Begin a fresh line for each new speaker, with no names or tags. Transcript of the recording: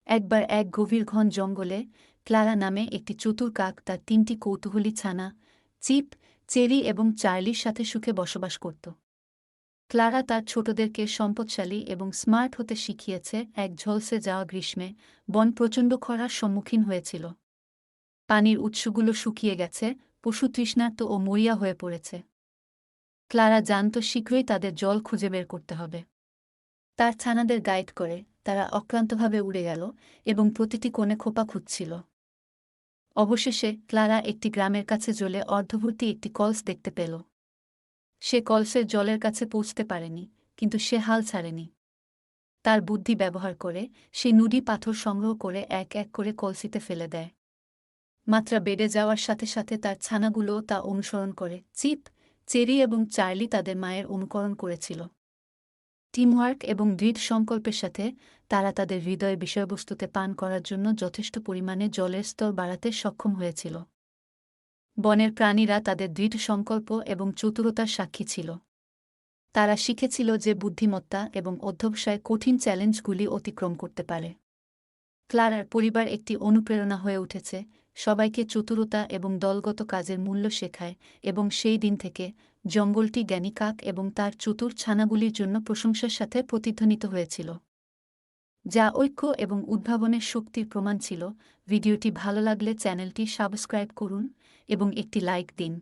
একবার এক গভীর ঘন জঙ্গলে ক্লারা নামে একটি চতুর কাক তার ৩টি কৌতূহলী ছানা চিপ, চেরি এবং চার্লির সাথে সুখে বসবাস করত। ক্লারা তার ছোটদেরকে সম্পদশালী এবং স্মার্ট হতে শিখিয়েছে। এক ঝলসে যাওয়া গ্রীষ্মে বন প্রচণ্ড খরার সম্মুখীন হয়েছিল। পানির উৎসগুলো শুকিয়ে গেছে, পশু তৃষ্ণার্ত ও মরিয়া হয়ে পড়েছে। ক্লারা জানত শীঘ্রই তাদের জল খুঁজে বের করতে হবে। তার ছানাদের গাইড করে তারা অক্লান্তভাবে উড়ে গেল এবং প্রতিটি কোণে খোপা খুঁজছিল। অবশেষে ক্লারা একটি গ্রামের কাছে জ্বলে অর্ধভর্তি একটি কলস দেখতে পেল। সে কলসের জলের কাছে পৌঁছতে পারেনি, কিন্তু সে হাল ছাড়েনি। তার বুদ্ধি ব্যবহার করে সে নুড়ি পাথর সংগ্রহ করে এক এক করে কলসিতে ফেলে দেয়। মাত্রা বেড়ে যাওয়ার সাথে সাথে তার ছানাগুলোও তা অনুসরণ করে। চিপ, চেরি এবং চার্লি তাদের মায়ের অনুকরণ করেছিল। টিমওয়ার্ক এবং দৃঢ় সংকল্পের সাথে তারা তাদের হৃদয় বিষয়বস্তুতে পান করার জন্য যথেষ্ট পরিমাণে জলের স্তর বাড়াতে সক্ষম হয়েছিল। বনের প্রাণীরা তাদের দৃঢ় সংকল্প এবং চতুরতার সাক্ষী ছিল। তারা শিখেছিল যে বুদ্ধিমত্তা এবং অধ্যবসায় কঠিন চ্যালেঞ্জগুলি অতিক্রম করতে পারে। ক্লারার পরিবার একটি অনুপ্রেরণা হয়ে উঠেছে, সবাইকে চতুরতা এবং দলগত কাজের মূল্য শেখায়, এবং সেই দিন থেকে জঙ্গলটি জ্ঞানী কাক এবং তার চতুর ছানাগুলির জন্য প্রশংসার সাথে প্রতিধ্বনিত হয়েছিল, যা ঐক্য এবং উদ্ভাবনের শক্তির প্রমাণ ছিল। ভিডিওটি ভালো লাগলে চ্যানেলটি সাবস্ক্রাইব করুন এবং একটি লাইক দিন।